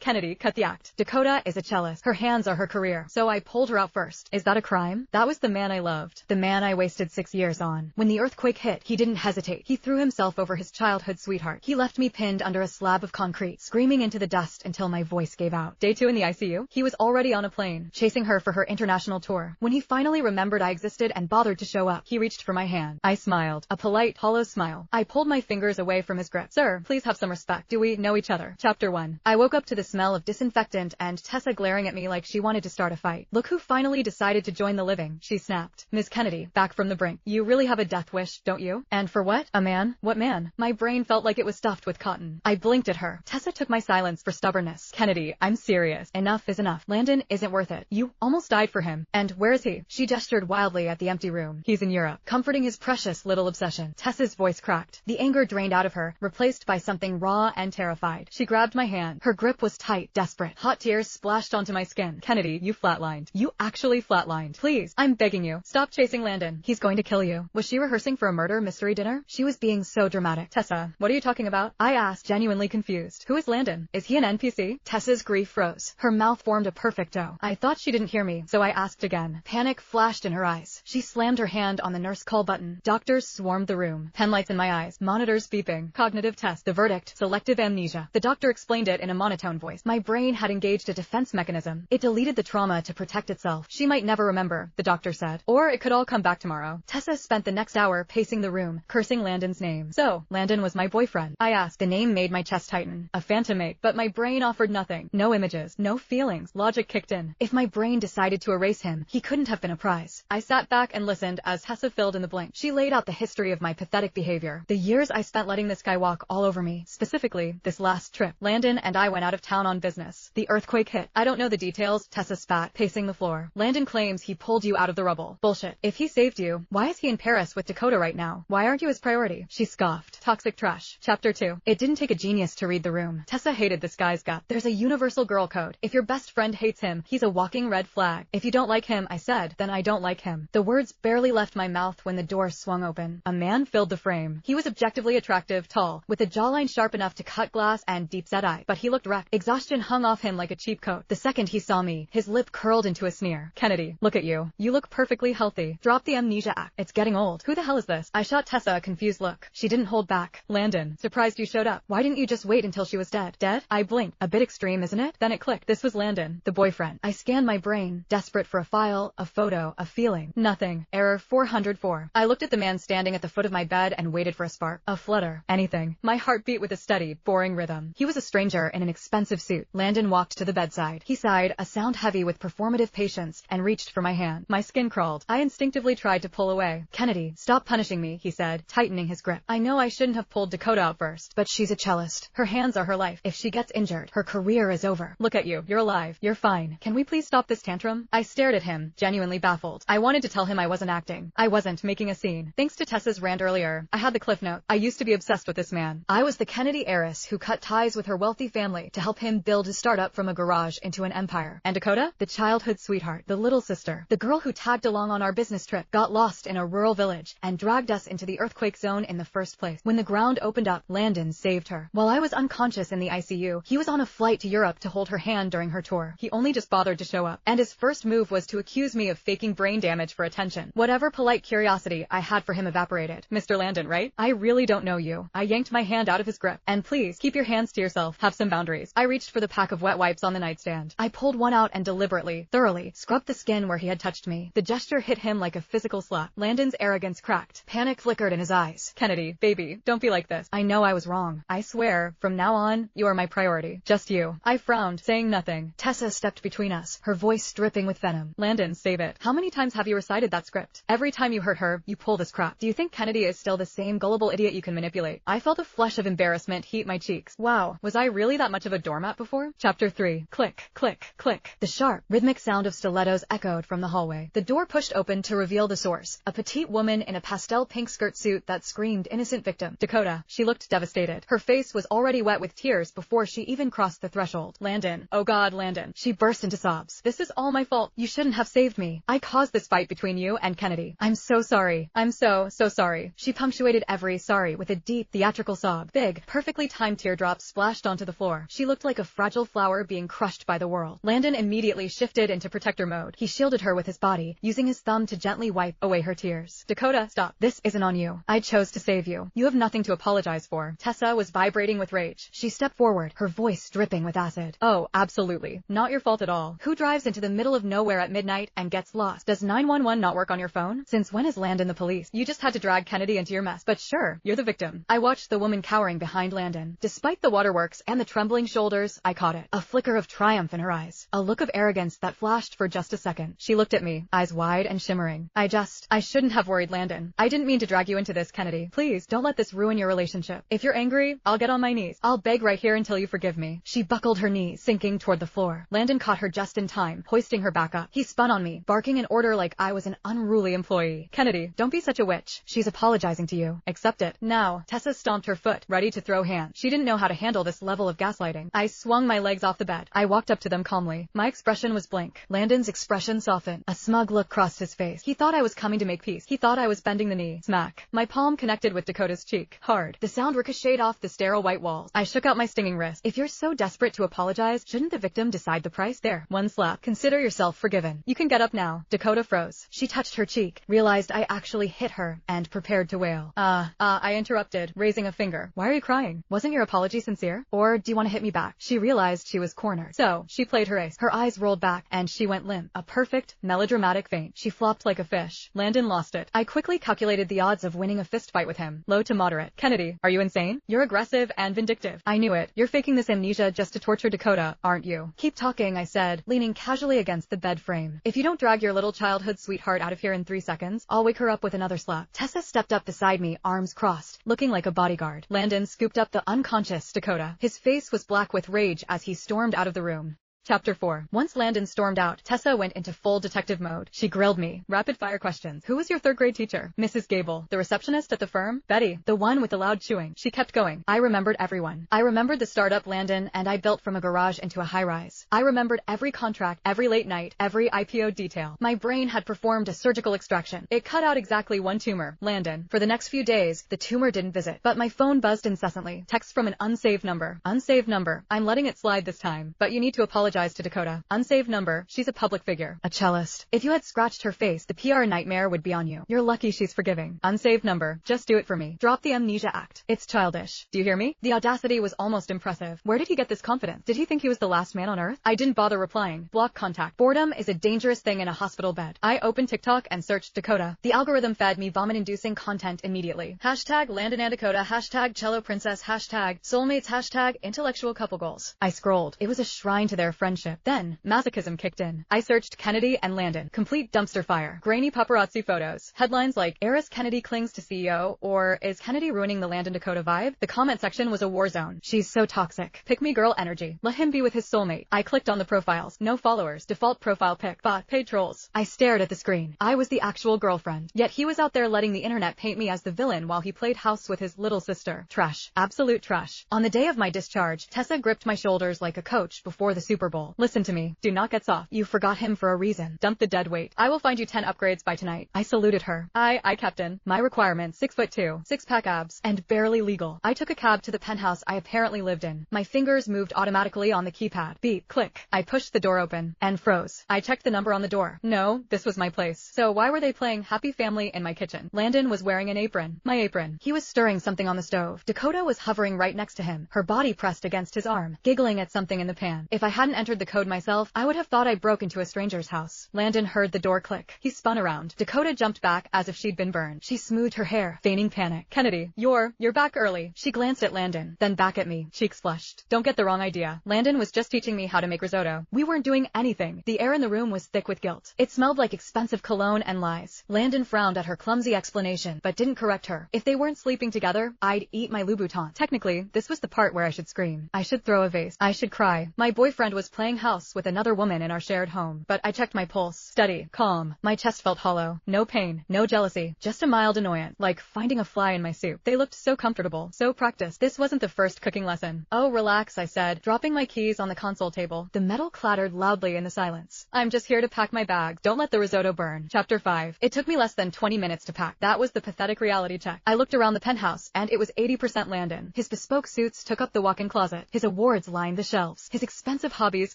Kennedy, cut the act. Dakota is a cellist. Her hands are her career. So I pulled her out first. Is that a crime? That was the man I loved. The man I wasted 6 years on. When the earthquake hit, he didn't hesitate. He threw himself over his childhood sweetheart. He left me pinned under a slab of concrete, screaming into the dust until my voice gave out. Day 2 in the ICU. He was already on a plane, chasing her for her international tour. When he finally remembered I existed and bothered to show up, he reached for my hand. I smiled. A polite, hollow smile. I pulled my fingers away from his grip. Sir, please have some respect. Do we know each other? Chapter 1. I woke up to the smell of disinfectant and Tessa glaring at me like she wanted to start a fight. Look who finally decided to join the living, she snapped. Ms. Kennedy, back from the brink. You really have a death wish, don't you? And for what? A man? What man? My brain felt like it was stuffed with cotton. I blinked at her. Tessa took my silence for stubbornness. Kennedy, I'm serious. Enough is enough. Landon isn't worth it. You almost died for him. And where is he? She gestured wildly at the empty room. He's in Europe, comforting his precious little obsession. Tessa's voice cracked. The anger drained out of her, replaced by something raw and terrified. She grabbed my hand. Her grip was tight, desperate. Hot tears splashed onto my skin. Kennedy, you flatlined. You actually flatlined. Please, I'm begging you. Stop chasing Landon. He's going to kill you. Was she rehearsing for a murder mystery dinner? She was being so dramatic. Tessa, what are you talking about? I asked, genuinely confused. Who is Landon? Is he an NPC? Tessa's grief froze. Her mouth formed a perfect O. I thought she didn't hear me, so I asked again. Panic flashed in her eyes. She slammed her hand on the nurse call button. Doctors swarmed the room. Pen lights in my eyes. Monitors beeping. Cognitive test. The verdict. Selective amnesia. The doctor explained it in a monotone voice. My brain had engaged a defense mechanism. It deleted the trauma to protect itself. She might never remember, the doctor said. Or it could all come back tomorrow. Tessa spent the next hour pacing the room, cursing Landon's name. So, Landon was my boyfriend. I asked. The name made my chest tighten. A phantomate. But my brain offered nothing. No images. No feelings. Logic kicked in. If my brain decided to erase him, he couldn't have been a prize. I sat back and listened as Tessa filled in the blank. She laid out the history of my pathetic behavior. The years I spent letting this guy walk all over me. Specifically, this last trip. Landon and I went out of town on business. The earthquake hit. I don't know the details, Tessa spat, pacing the floor. Landon claims he pulled you out of the rubble. Bullshit. If he saved you, why is he in Paris with Dakota right now? Why aren't you his priority? She scoffed. Toxic trash. Chapter 2. It didn't take a genius to read the room. Tessa hated this guy's gut. There's a universal girl code. If your best friend hates him, he's a walking red flag. If you don't like him, I said, then I don't like him. The words barely left my mouth when the door swung open. A man filled the frame. He was objectively attractive, tall, with a jawline sharp enough to cut glass and deep-set eye. But he looked wrecked. Exhaustion hung off him like a cheap coat. The second he saw me, his lip curled into a sneer. Kennedy, look at you. You look perfectly healthy. Drop the amnesia act. It's getting old. Who the hell is this? I shot Tessa a confused look. She didn't hold back. Landon. Surprised you showed up. Why didn't you just wait until she was dead? Dead? I blinked. A bit extreme, isn't it? Then it clicked. This was Landon, the boyfriend. I scanned my brain, desperate for a file, a photo, a feeling. Nothing. Error 404. I looked at the man standing at the foot of my bed and waited for a spark. A flutter. Anything. My heart beat with a steady, boring rhythm. He was a stranger in an expensive suit. Landon walked to the bedside. He sighed, a sound heavy with performative patience, and reached for my hand. My skin crawled. I instinctively tried to pull away. Kennedy, stop punishing me, he said, tightening his grip. I know I shouldn't have pulled Dakota out first, but she's a cellist. Her hands are her life. If she gets injured, her career is over. Look at you. You're alive. You're fine. Can we please stop this tantrum? I stared at him, genuinely baffled. I wanted to tell him I wasn't acting. I wasn't making a scene. Thanks to Tessa's rant earlier, I had the cliff note. I used to be obsessed with this man. I was the Kennedy heiress who cut ties with her wealthy family to help him build his startup from a garage into an empire. And Dakota? The childhood sweetheart, the little sister, the girl who tagged along on our business trip, got lost in a rural village, and dragged us into the earthquake zone in the first place. When the ground opened up, Landon saved her. While I was unconscious in the ICU, he was on a flight to Europe to hold her hand during her tour. He only just bothered to show up. And his first move was to accuse me of faking brain damage for attention. Whatever polite curiosity I had for him evaporated. Mr. Landon, right? I really don't know you. I yanked my hand out of his grip. And please, keep your hands to yourself. Have some boundaries. I reached for the pack of wet wipes on the nightstand. I pulled one out and deliberately, thoroughly, scrubbed the skin where he had touched me. The gesture hit him like a physical slap. Landon's arrogance cracked. Panic flickered in his eyes. Kennedy, baby, don't be like this. I know I was wrong. I swear, from now on, you are my priority. Just you. I frowned, saying nothing. Tessa stepped between us, her voice dripping with venom. Landon, save it. How many times have you recited that script? Every time you hurt her, you pull this crap. Do you think Kennedy is still the same gullible idiot you can manipulate? I felt a flush of embarrassment heat my cheeks. Wow, was I really that much of a doormat before? Chapter 3. Click, click, click. The sharp, rhythmic sound of stilettos echoed from the hallway. The door pushed open to reveal the source, a petite woman in a pastel pink skirt suit that screamed innocent victim. Dakota. She looked devastated. Her face was already wet with tears before she even crossed the threshold. Landon. Oh God, Landon. She burst into sobs. This is all my fault. You shouldn't have saved me. I caused this fight between you and Kennedy. I'm so sorry. I'm so sorry. She punctuated every sorry with a deep, theatrical sob. Big, perfectly timed teardrops splashed onto the floor. She looked like like a fragile flower being crushed by the world. Landon immediately shifted into protector mode. He shielded her with his body, using his thumb to gently wipe away her tears. Dakota, stop. This isn't on you. I chose to save you. You have nothing to apologize for. Tessa was vibrating with rage. She stepped forward, her voice dripping with acid. Oh, absolutely. Not your fault at all. Who drives into the middle of nowhere at midnight and gets lost? Does 911 not work on your phone? Since when is Landon the police? You just had to drag Kennedy into your mess. But sure, you're the victim. I watched the woman cowering behind Landon. Despite the waterworks and the trembling shoulders, I caught it. A flicker of triumph in her eyes. A look of arrogance that flashed for just a second. She looked at me, eyes wide and shimmering. I shouldn't have worried Landon. I didn't mean to drag you into this, Kennedy. Please, don't let this ruin your relationship. If you're angry, I'll get on my knees. I'll beg right here until you forgive me. She buckled her knees, sinking toward the floor. Landon caught her just in time, hoisting her back up. He spun on me, barking an order like I was an unruly employee. Kennedy, don't be such a witch. She's apologizing to you. Accept it. Now, Tessa stomped her foot, ready to throw hands. She didn't know how to handle this level of gaslighting. I swung my legs off the bed. I walked up to them calmly. My expression was blank. Landon's expression softened. A smug look crossed his face. He thought I was coming to make peace. He thought I was bending the knee. Smack. My palm connected with Dakota's cheek. Hard. The sound ricocheted off the sterile white walls. I shook out my stinging wrist. If you're so desperate to apologize, shouldn't the victim decide the price? There. One slap. Consider yourself forgiven. You can get up now. Dakota froze. She touched her cheek, realized I actually hit her, and prepared to wail. I interrupted, raising a finger. Why are you crying? Wasn't your apology sincere? Or do you want to hit me back? She realized she was cornered. So, she played her ace. Her eyes rolled back, and she went limp. A perfect, melodramatic faint. She flopped like a fish. Landon lost it. I quickly calculated the odds of winning a fistfight with him. Low to moderate. Kennedy, are you insane? You're aggressive and vindictive. I knew it. You're faking this amnesia just to torture Dakota, aren't you? Keep talking, I said, leaning casually against the bed frame. If you don't drag your little childhood sweetheart out of here in 3 seconds, I'll wake her up with another slap. Tessa stepped up beside me, arms crossed, looking like a bodyguard. Landon scooped up the unconscious Dakota. His face was black with rage as he stormed out of the room. Chapter 4. Once Landon stormed out, Tessa went into full detective mode. She grilled me. Rapid-fire questions. Who was your third-grade teacher? Mrs. Gable. The receptionist at the firm? Betty. The one with the loud chewing. She kept going. I remembered everyone. I remembered the startup Landon and I built from a garage into a high-rise. I remembered every contract, every late night, every IPO detail. My brain had performed a surgical extraction. It cut out exactly one tumor, Landon. For the next few days, the tumor didn't visit. But my phone buzzed incessantly. Text from an unsaved number. Unsaved number. I'm letting it slide this time. But you need to apologize to Dakota. Unsaved number. She's a public figure. A cellist. If you had scratched her face, the PR nightmare would be on you. You're lucky she's forgiving. Unsaved number. Just do it for me. Drop the amnesia act. It's childish. Do you hear me? The audacity was almost impressive. Where did he get this confidence? Did he think he was the last man on earth? I didn't bother replying. Block contact. Boredom is a dangerous thing in a hospital bed. I opened TikTok and searched Dakota. The algorithm fed me vomit-inducing content immediately. Hashtag Landon and Dakota. Hashtag Cello Princess. Hashtag Soulmates. Hashtag Intellectual Couple Goals. I scrolled. It was a shrine to their friendship. Then, masochism kicked in. I searched Kennedy and Landon. Complete dumpster fire. Grainy paparazzi photos. Headlines like, heiress Kennedy clings to CEO, or is Kennedy ruining the Landon Dakota vibe? The comment section was a war zone. She's so toxic. Pick me girl energy. Let him be with his soulmate. I clicked on the profiles. No followers. Default profile pic. Bot. Paid trolls. I stared at the screen. I was the actual girlfriend. Yet he was out there letting the internet paint me as the villain while he played house with his little sister. Trash. Absolute trash. On the day of my discharge, Tessa gripped my shoulders like a coach before the Super Bowl. Listen to me. Do not get soft. You forgot him for a reason. Dump the dead weight. I will find you 10 upgrades by tonight. I saluted her. I captain. My requirements, 6'2", 6-pack abs, and barely legal. I took a cab to the penthouse I apparently lived in. My fingers moved automatically on the keypad. Beep, click. I pushed the door open and froze. I checked the number on the door. No, this was my place. So why were they playing Happy Family in my kitchen? Landon was wearing an apron. My apron. He was stirring something on the stove. Dakota was hovering right next to him, her body pressed against his arm, giggling at something in the pan. If I hadn't entered the code myself, I would have thought I broke into a stranger's house. Landon heard the door click. He spun around. Dakota jumped back as if she'd been burned. She smoothed her hair, feigning panic. Kennedy, you're back early. She glanced at Landon, then back at me, cheeks flushed. Don't get the wrong idea. Landon was just teaching me how to make risotto. We weren't doing anything. The air in the room was thick with guilt. It smelled like expensive cologne and lies. Landon frowned at her clumsy explanation, but didn't correct her. If they weren't sleeping together, I'd eat my Louboutin. Technically, this was the part where I should scream. I should throw a vase. I should cry. My boyfriend was playing house with another woman in our shared home, but I checked my pulse. Steady, calm. My chest felt hollow. No pain, no jealousy, just a mild annoyance, like finding a fly in my soup. They looked so comfortable, so practiced. This wasn't the first cooking lesson. Oh, relax, I said, dropping my keys on the console table. The metal clattered loudly in the silence. I'm just here to pack my bags. Don't let the risotto burn. Chapter 5. It took me less than 20 minutes to pack. That was the pathetic reality check. I looked around the penthouse, and it was 80% Landon. His bespoke suits took up the walk-in closet. His awards lined the shelves. His expensive hobbies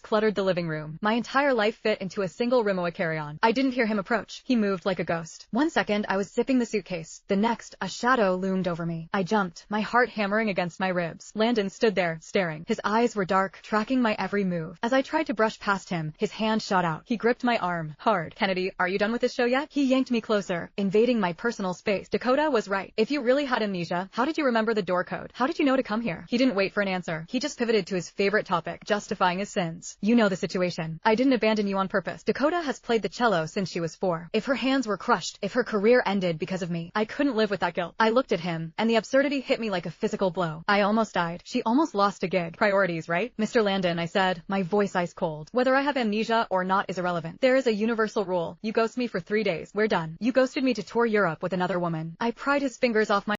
cluttered the living room. My entire life fit into a single Rimowa carry-on. I didn't hear him approach. He moved like a ghost. One second, I was zipping the suitcase. The next, a shadow loomed over me. I jumped, my heart hammering against my ribs. Landon stood there, staring. His eyes were dark, tracking my every move. As I tried to brush past him, his hand shot out. He gripped my arm, hard. Kennedy, are you done with this show yet? He yanked me closer, invading my personal space. Dakota was right. If you really had amnesia, how did you remember the door code? How did you know to come here? He didn't wait for an answer. He just pivoted to his favorite topic, justifying his sins. You know the situation. I didn't abandon you on purpose. Dakota has played the cello since she was 4. If her hands were crushed, if her career ended because of me, I couldn't live with that guilt. I looked at him, and the absurdity hit me like a physical blow. I almost died. She almost lost a gig. Priorities, right? Mr. Landon, I said, my voice ice cold. Whether I have amnesia or not is irrelevant. There is a universal rule. You ghost me for 3 days. We're done. You ghosted me to tour Europe with another woman. I pried his fingers off my